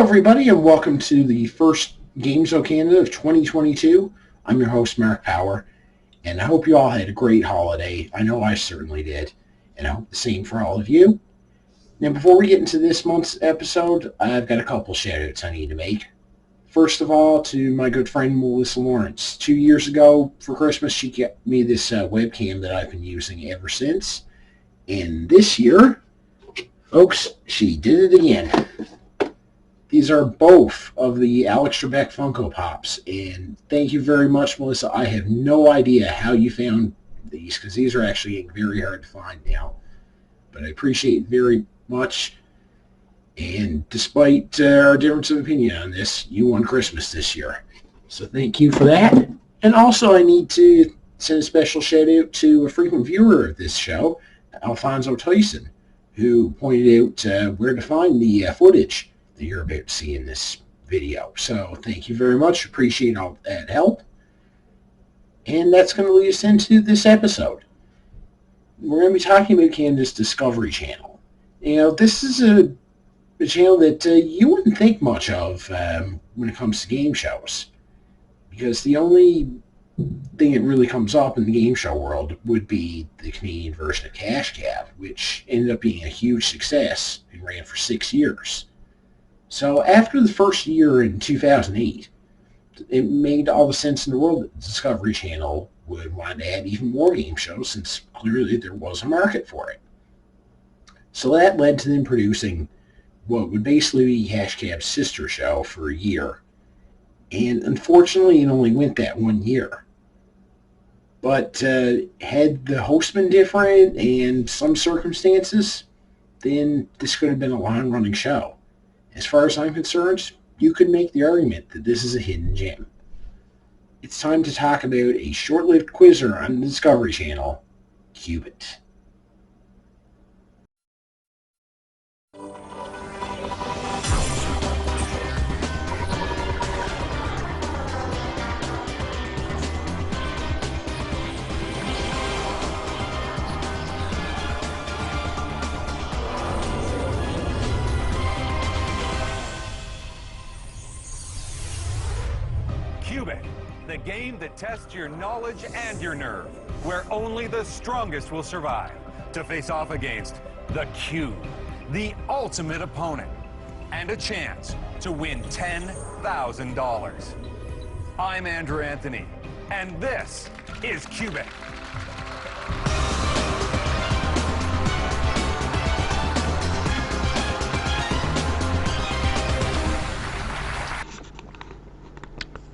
everybody, and welcome to the first Games of Canada of 2022. I'm your host, Mark Power, and I hope you all had a great holiday. I know I certainly did, and I hope the same for all of you. Now, before we get into this month's episode, I've got a couple shout-outs I need to make. First of all, to my good friend, Melissa Lawrence. 2 years ago, for Christmas, she got me this webcam that I've been using ever since. And this year, folks, she did it again. These are both of the Alex Trebek Funko Pops, and thank you very much, Melissa. I have no idea how you found these, because these are actually getting very hard to find now. But I appreciate it very much, and despite our difference of opinion on this, you won Christmas this year. So thank you for that. And also I need to send a special shout-out to a frequent viewer of this show, Alfonso Tyson, who pointed out where to find the footage that you're about to see in this video. So thank you very much. Appreciate all that help. And that's going to lead us into this episode. We're going to be talking about Canada's Discovery Channel. You know, this is a channel that you wouldn't think much of when it comes to game shows, because the only thing that really comes up in the game show world would be the Canadian version of Cash Cab, which ended up being a huge success and ran for 6 years. So after the first year in 2008, it made all the sense in the world that the Discovery Channel would want to add even more game shows, since clearly there was a market for it. So that led to them producing what would basically be Cash Cab's sister show for a year. And unfortunately, it only went that 1 year. But had the host been different and some circumstances, then this could have been a long-running show. As far as I'm concerned, you could make the argument that this is a hidden gem. It's time to talk about a short-lived quizzer on the Discovery Channel, Qubit. Qubit, the game that tests your knowledge and your nerve, where only the strongest will survive to face off against the Cube, the ultimate opponent, and a chance to win $10,000. I'm Andrew Anthony, and this is Qubit.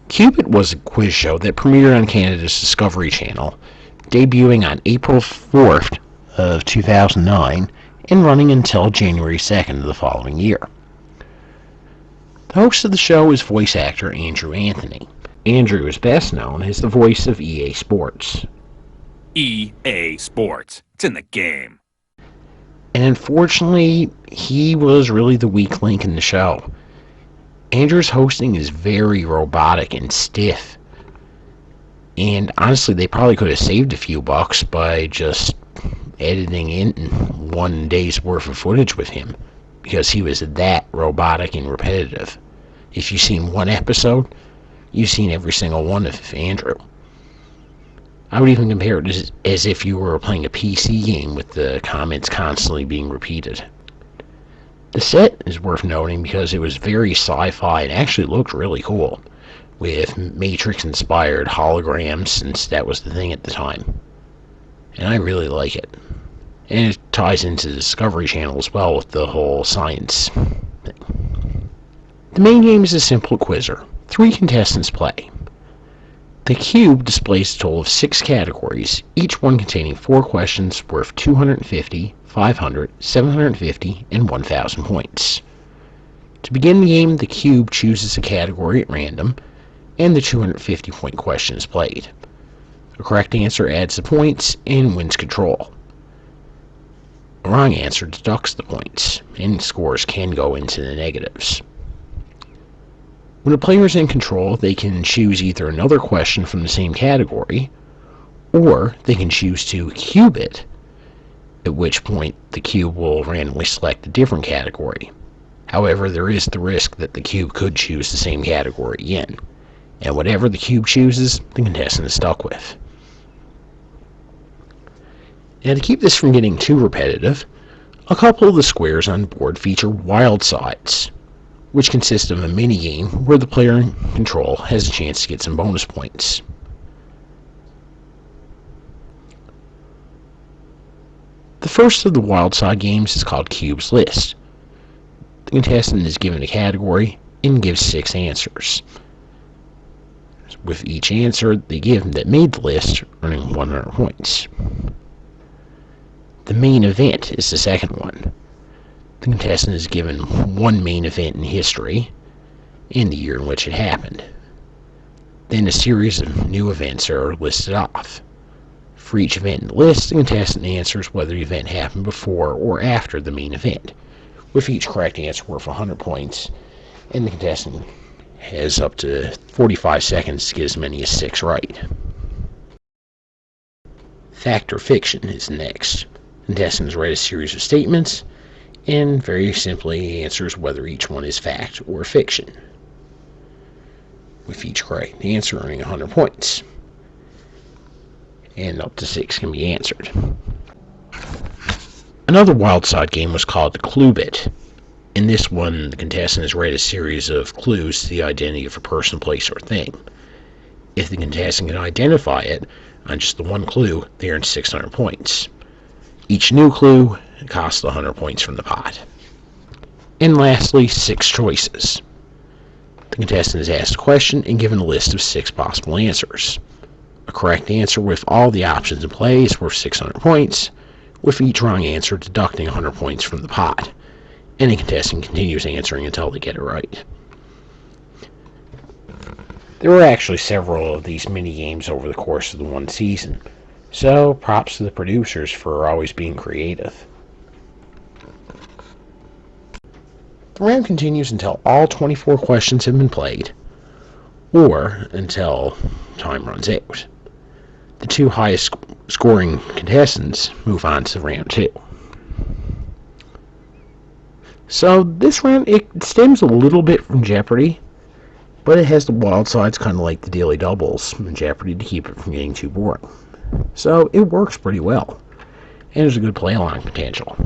Qubit was a quiz show that premiered on Canada's Discovery Channel, debuting on April 4th of 2009 and running until January 2nd of the following year. The host of the show is voice actor Andrew Anthony. Andrew is best known as the voice of EA Sports. EA Sports. It's in the game. And unfortunately, he was really the weak link in the show. Andrew's hosting is very robotic and stiff, and honestly they probably could have saved a few bucks by just editing in 1 day's worth of footage with him, because he was that robotic and repetitive. If you've seen one episode, you've seen every single one of Andrew. I would even compare it as if you were playing a PC game with the comments constantly being repeated. The set is worth noting because it was very sci-fi and actually looked really cool, with Matrix-inspired holograms, since that was the thing at the time. And I really like it. And it ties into the Discovery Channel as well with the whole science thing. The main game is a simple quizzer. 3 contestants play. The cube displays a total of 6 categories, each one containing 4 questions worth 250, 500, 750, and 1,000 points. To begin the game, the cube chooses a category at random, and the 250-point question is played. A correct answer adds the points and wins control. A wrong answer deducts the points, and scores can go into the negatives. When a player is in control, they can choose either another question from the same category, or they can choose to cube it, at which point the cube will randomly select a different category. However, there is the risk that the cube could choose the same category again, and whatever the cube chooses, the contestant is stuck with. Now, to keep this from getting too repetitive, a couple of the squares on the board feature wild sides, which consist of a mini-game where the player in control has a chance to get some bonus points. The first of the wild side games is called Cube's List. The contestant is given a category and gives 6 answers. With each answer they give that made the list, earning 100 points. The main event is the second one. The contestant is given one main event in history and the year in which it happened. Then a series of new events are listed off. For each event in the list, the contestant answers whether the event happened before or after the main event, with each correct answer worth 100 points, and the contestant has up to 45 seconds to get as many as 6 right. Fact or fiction is next. The contestant has read a series of statements and very simply answers whether each one is fact or fiction, with each correct answer earning 100 points, and up to 6 can be answered. Another wild side game was called Qubit. In this one, the contestant has read a series of clues to the identity of a person, place, or thing. If the contestant can identify it on just the one clue, they earn 600 points. Each new clue costs 100 points from the pot. And lastly, 6 choices. The contestant is asked a question and given a list of 6 possible answers. A correct answer with all the options in play is worth 600 points, with each wrong answer deducting 100 points from the pot. And the contestant continues answering until they get it right. There were actually several of these mini-games over the course of the one season, so props to the producers for always being creative. The round continues until all 24 questions have been played, or until time runs out. The 2 highest scoring contestants move on to round 2. So this round, it stems a little bit from Jeopardy, but it has the wild sides kind of like the daily doubles in Jeopardy to keep it from getting too boring. So it works pretty well, and there's a good play-along potential.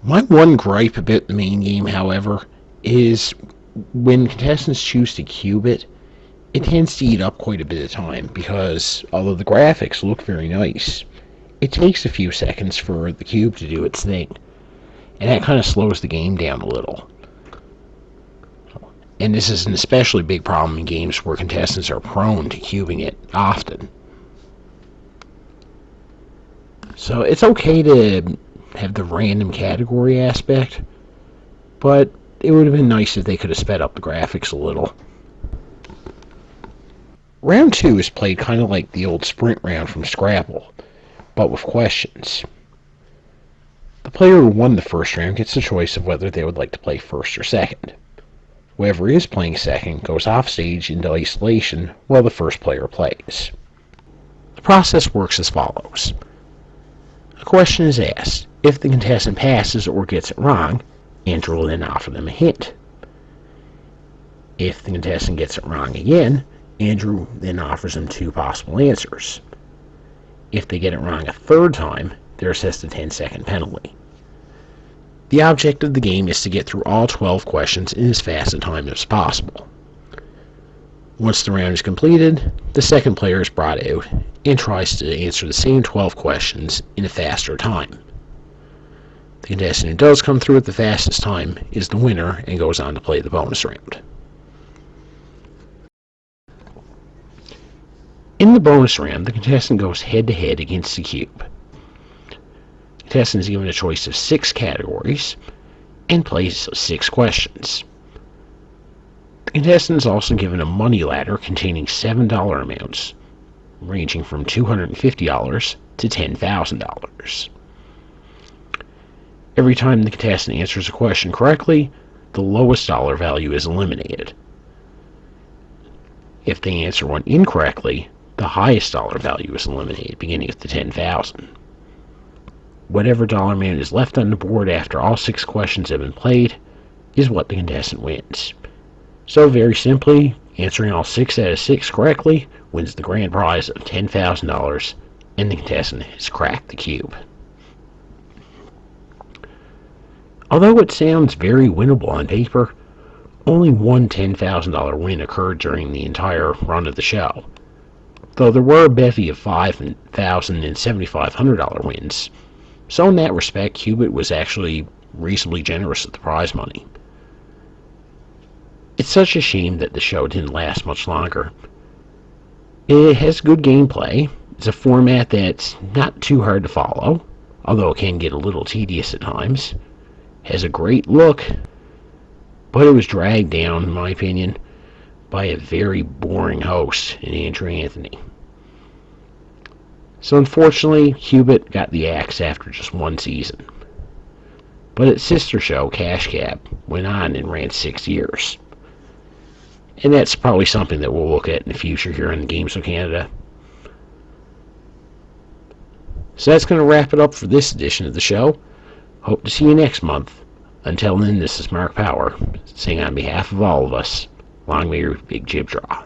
My one gripe about the main game, however, is when contestants choose to cube it, it tends to eat up quite a bit of time because, although the graphics look very nice, it takes a few seconds for the cube to do its thing, and that kind of slows the game down a little. And this is an especially big problem in games where contestants are prone to cubing it often. So it's okay to have the random category aspect, but it would have been nice if they could have sped up the graphics a little. Round 2 is played kind of like the old sprint round from Scrabble, but with questions. The player who won the first round gets the choice of whether they would like to play first or second. Whoever is playing second goes off stage into isolation while the first player plays. The process works as follows. A question is asked. If the contestant passes or gets it wrong, Andrew will then offer them a hint. If the contestant gets it wrong again, Andrew then offers them 2 possible answers. If they get it wrong a third time, they're assessed a 10-second penalty. The object of the game is to get through all 12 questions in as fast a time as possible. Once the round is completed, the second player is brought out and tries to answer the same 12 questions in a faster time. The contestant who does come through at the fastest time is the winner and goes on to play the bonus round. In the bonus round, the contestant goes head-to-head against the cube. The contestant is given a choice of 6 categories and plays 6 questions. The contestant is also given a money ladder containing $7 amounts, ranging from $250 to $10,000. Every time the contestant answers a question correctly, the lowest dollar value is eliminated. If they answer one incorrectly, the highest dollar value is eliminated, beginning with the $10,000. Whatever dollar amount is left on the board after all 6 questions have been played is what the contestant wins. So very simply, answering all 6 out of 6 correctly wins the grand prize of $10,000, and the contestant has cracked the cube. Although it sounds very winnable on paper, only one $10,000 win occurred during the entire run of the show, though there were a bevy of $5,000 and $7,500 wins. So in that respect, Qubit was actually reasonably generous with the prize money. It's such a shame that the show didn't last much longer. It has good gameplay. It's a format that's not too hard to follow, although it can get a little tedious at times. Has a great look, but it was dragged down, in my opinion, by a very boring host in Andrew Anthony. So unfortunately, Qubit got the axe after just one season. But its sister show, Cash Cab, went on and ran 6 years. And that's probably something that we'll look at in the future here on Games of Canada. So that's going to wrap it up for this edition of the show. Hope to see you next month. Until then, this is Mark Power, saying on behalf of all of us, long may your big jib draw.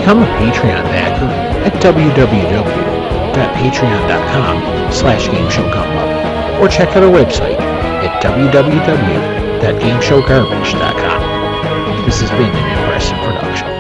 Become a Patreon backer at www.patreon.com/GameShowGumbo, or check out our website at www.gameshowgarbage.com. This has been an Impressive production.